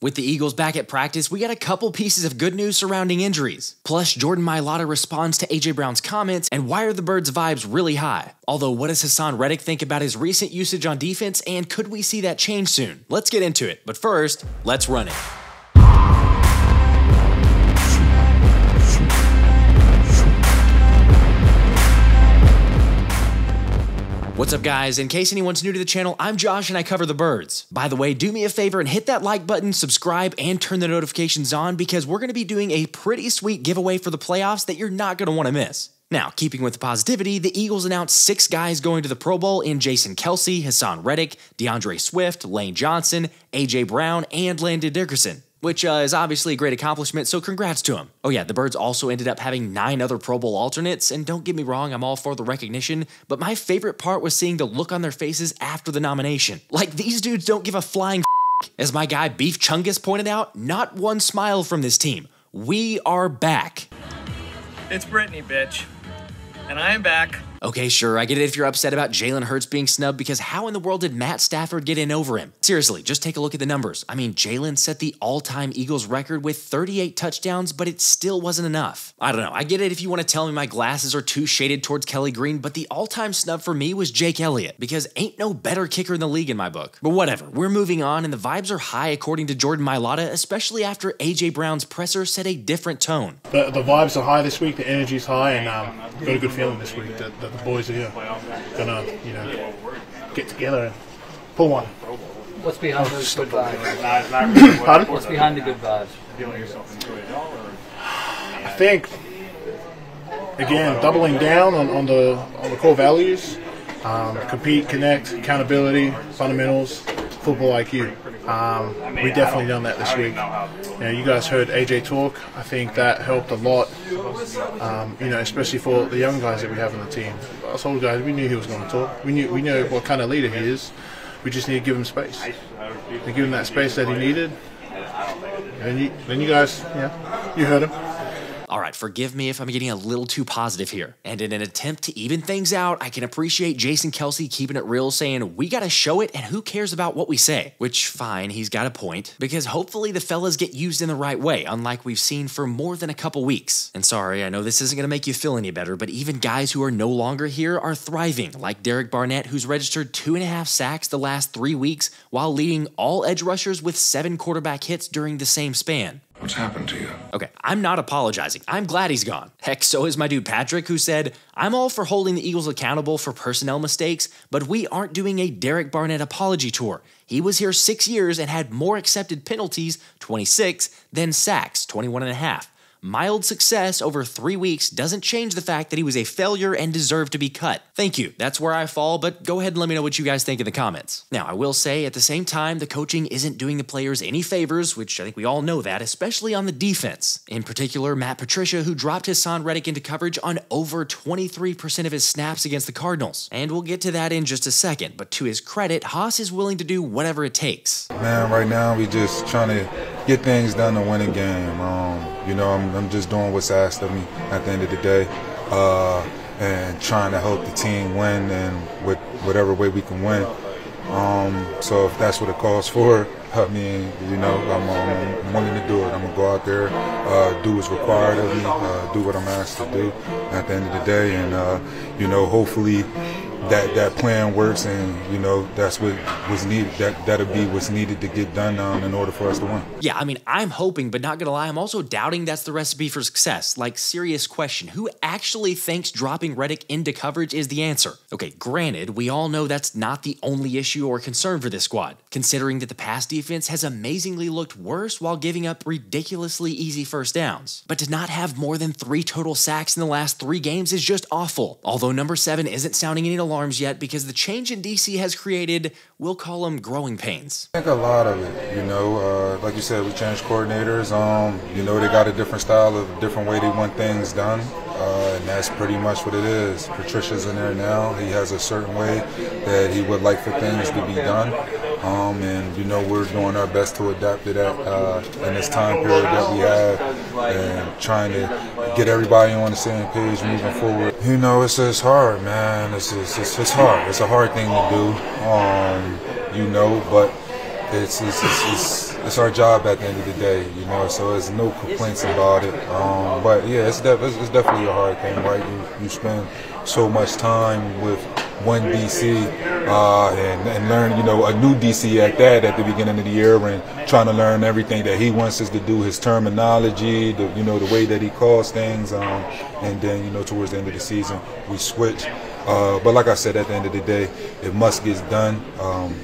With the Eagles back at practice, we got a couple pieces of good news surrounding injuries. Plus, Jordan Mailata responds to AJ Brown's comments, and why are the Birds' vibes really high? Although, what does Haason Reddick think about his recent usage on defense, and could we see that change soon? Let's get into it, but first, let's run it. What's up, guys? In case anyone's new to the channel, I'm Josh and I cover the Birds. By the way, do me a favor and hit that like button, subscribe, and turn the notifications on because we're going to be doing a pretty sweet giveaway for the playoffs that you're not going to want to miss. Now, keeping with the positivity, the Eagles announced 6 guys going to the Pro Bowl in Jason Kelce, Haason Reddick, DeAndre Swift, Lane Johnson, AJ Brown, and Landon Dickerson. Which is obviously a great accomplishment, so congrats to him. Oh yeah, the Birds also ended up having 9 other Pro Bowl alternates, and don't get me wrong, I'm all for the recognition, but my favorite part was seeing the look on their faces after the nomination. Like, these dudes don't give a flying f***. As my guy Beef Chungus pointed out, not one smile from this team. We are back. It's Brittany, bitch. And I am back. Okay, sure, I get it if you're upset about Jalen Hurts being snubbed because how in the world did Matt Stafford get in over him? Seriously, just take a look at the numbers. I mean, Jalen set the all-time Eagles record with 38 touchdowns, but it still wasn't enough. I don't know, I get it if you want to tell me my glasses are too shaded towards Kelly Green, but the all-time snub for me was Jake Elliott, because ain't no better kicker in the league in my book. But whatever, we're moving on, and the vibes are high according to Jordan Mailata, especially after AJ Brown's presser set a different tone. The vibes are high this week, the energy's high, and got a good feeling this week that the boys are here. Gonna, get together and pull one. What's behind those good vibes? Pardon? What's behind the good vibes? I think, again, doubling down on the core values, compete, connect, accountability, fundamentals, football IQ. We definitely done that this week. You guys heard AJ talk. I think that helped a lot. Especially for the young guys that we have on the team. Us old guys, we knew he was going to talk. We knew what kind of leader he is. We just need to give him space. And give him that space that he needed. And you guys, you heard him. Alright, forgive me if I'm getting a little too positive here. And in an attempt to even things out, I can appreciate Jason Kelce keeping it real, saying, we gotta show it and who cares about what we say? Which, fine, he's got a point, because hopefully the fellas get used in the right way, unlike we've seen for more than a couple weeks. And sorry, I know this isn't gonna make you feel any better, but even guys who are no longer here are thriving, like Barnett, who's registered 2.5 sacks the last 3 weeks, while leading all edge rushers with 7 quarterback hits during the same span. What's happened to you? Okay, I'm not apologizing. I'm glad he's gone. Heck, so is my dude Patrick, who said, I'm all for holding the Eagles accountable for personnel mistakes, but we aren't doing a Barnett apology tour. He was here 6 years and had more accepted penalties, 26, than sacks, 21.5. Mild success over 3 weeks doesn't change the fact that he was a failure and deserved to be cut. Thank you, that's where I fall, but go ahead and let me know what you guys think in the comments. Now, I will say, at the same time, the coaching isn't doing the players any favors, which I think we all know that, especially on the defense. In particular, Matt Patricia, who dropped Haason Reddick into coverage on over 23% of his snaps against the Cardinals. And we'll get to that in just a second, but to his credit, Haas is willing to do whatever it takes. Man, right now we just trying to get things done to win a game. I'm just doing what's asked of me at the end of the day, and trying to help the team win and with whatever way we can win. So if that's what it calls for, I mean, I'm willing to do it. I'm gonna go out there, do what's required of me, do what I'm asked to do at the end of the day, and hopefully that plan works, and that's what was needed. That'll be what's needed to get done in order for us to win. Yeah, I mean, I'm hoping, but not gonna lie, I'm also doubting that's the recipe for success. Like, serious question, who actually thinks dropping Reddick into coverage is the answer? Okay, granted, we all know that's not the only issue or concern for this squad, considering that the pass defense has amazingly looked worse while giving up ridiculously easy first downs. But to not have more than 3 total sacks in the last 3 games is just awful. Although number 7 isn't sounding any alarms yet because the change in DC has created, we'll call them growing pains. I think a lot of it, like you said, we changed coordinators. They got a different style, a different way they want things done, and that's pretty much what it is. Patricia's in there now. He has a certain way that he would like for things to be done, and we're doing our best to adapt to that in this time period that we have, and trying to get everybody on the same page moving forward. It's hard, man. It's hard. It's a hard thing to do, but it's it's our job at the end of the day, you know. So there's no complaints about it. But yeah, it's definitely a hard thing, right? You spend so much time with one DC and learn, you know, a new DC at that at the beginning of the year, and trying to learn everything that he wants us to do, his terminology, you know, the way that he calls things, and then, you know, towards the end of the season we switch. But like I said, at the end of the day, it must get done.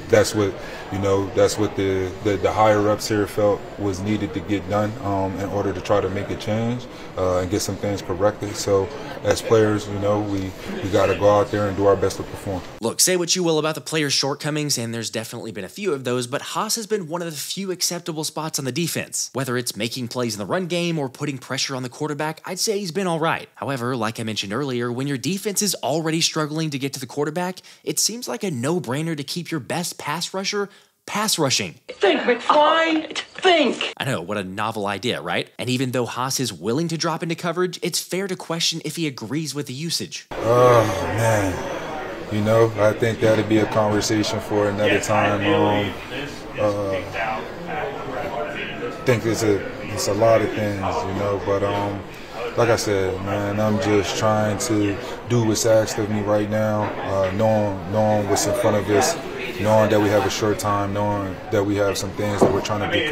That's what, you know, that's what the higher ups here felt was needed to get done in order to try to make a change and get some things corrected. So as players, you know, we got to go out there and do our best to perform. Look, say what you will about the players' shortcomings, and there's definitely been a few of those, but Haas has been one of the few acceptable spots on the defense. Whether it's making plays in the run game or putting pressure on the quarterback, I'd say he's been all right. However, like I mentioned earlier, when your defense is already struggling to get to the quarterback, it seems like a no-brainer to keep your best pass rusher pass rushing. Think, McFly! Think! I know, what a novel idea, right? And even though Haas is willing to drop into coverage, it's fair to question if he agrees with the usage. Oh, man. You know, I think that'd be a conversation for another time. I think it's a lot of things, you know, but like I said, man, I'm just trying to do what's asked of me right now, knowing what's in front of us, knowing that we have a short time, knowing that we have some things that we're trying to get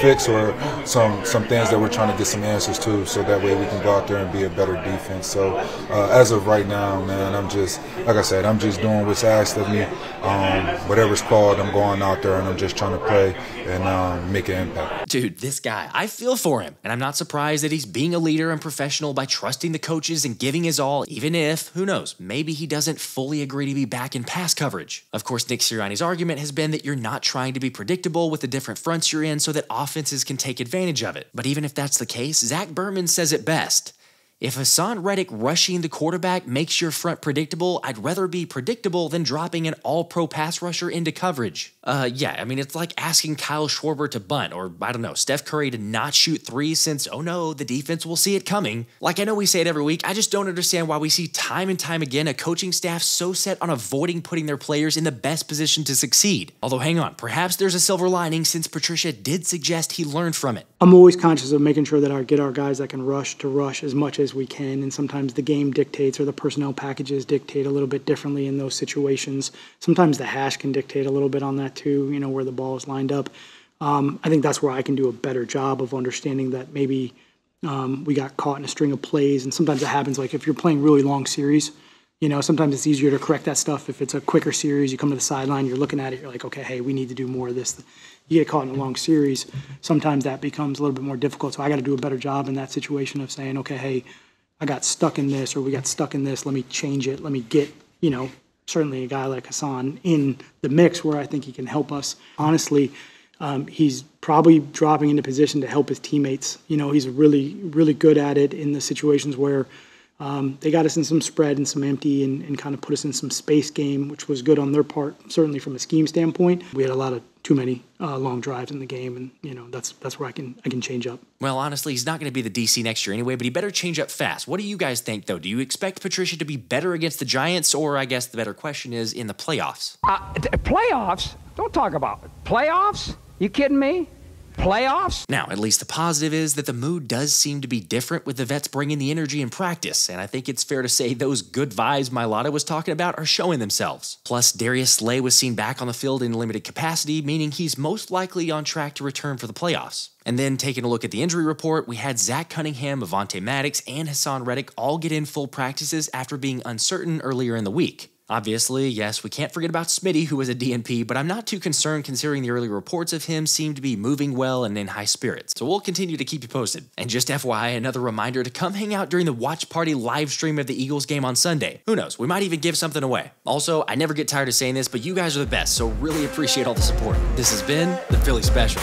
fixed, or some things that we're trying to get some answers to, so that way we can go out there and be a better defense. So as of right now, man, I'm just, like I said, I'm just doing what's asked of me. Whatever's called, I'm going out there and I'm just trying to play and make an impact. Dude, this guy, I feel for him, and I'm not surprised that he's being a leader and professional by trusting the coaches and giving his all, even if, who knows, maybe he doesn't fully agree to be back in pass coverage. Of course, Nick Sirianni's argument has been that you're not trying to be predictable with the different fronts you're in so that offenses can take advantage of it. But even if that's the case, Zach Berman says it best. If Haason Reddick rushing the quarterback makes your front predictable, I'd rather be predictable than dropping an all-pro pass rusher into coverage. Yeah, I mean, it's like asking Kyle Schwarber to bunt, or, I don't know, Steph Curry to not shoot threes since, oh no, the defense will see it coming. Like, I know we say it every week, I just don't understand why we see time and time again a coaching staff so set on avoiding putting their players in the best position to succeed. Although, hang on, perhaps there's a silver lining since Patricia did suggest he learned from it. I'm always conscious of making sure that I get our guys that can rush to rush as much as we can, and sometimes the game dictates or the personnel packages dictate a little bit differently in those situations. Sometimes the hash can dictate a little bit on that too, you know, where the ball is lined up. I think that's where I can do a better job of understanding that maybe we got caught in a string of plays, and sometimes it happens, like if you're playing really long series, you know, sometimes it's easier to correct that stuff. If it's a quicker series, you come to the sideline, you're looking at it, you're like, okay, hey, we need to do more of this. You get caught in a long series, sometimes that becomes a little bit more difficult. So I got to do a better job in that situation of saying, okay, hey, I got stuck in this, or we got stuck in this, let me change it. Let me get, you know, certainly a guy like Haason in the mix where I think he can help us. Honestly, he's probably dropping into position to help his teammates. You know, he's really, really good at it in the situations where they got us in some spread and some empty and kind of put us in some space game, which was good on their part, certainly from a scheme standpoint. We had a lot of too many long drives in the game, and you know that's where I can change up. Well, honestly, he's not going to be the DC next year anyway, but he better change up fast. What do you guys think, though? Do you expect Patricia to be better against the Giants, or I guess the better question is in the playoffs? Playoffs? Don't talk about it. Playoffs? You kidding me? Playoffs? Now, at least the positive is that the mood does seem to be different with the vets bringing the energy in practice, and I think it's fair to say those good vibes Mailata was talking about are showing themselves. Plus, Darius Slay was seen back on the field in limited capacity, meaning he's most likely on track to return for the playoffs. And then, taking a look at the injury report, we had Zach Cunningham, Avonte, Maddox, and Haason Reddick all get in full practices after being uncertain earlier in the week. Obviously, yes, we can't forget about Smitty, who was a DNP, but I'm not too concerned considering the early reports of him seem to be moving well and in high spirits. So we'll continue to keep you posted. And just FYI, another reminder to come hang out during the watch party live stream of the Eagles game on Sunday. Who knows, we might even give something away. Also, I never get tired of saying this, but you guys are the best, so really appreciate all the support. This has been the Philly Special.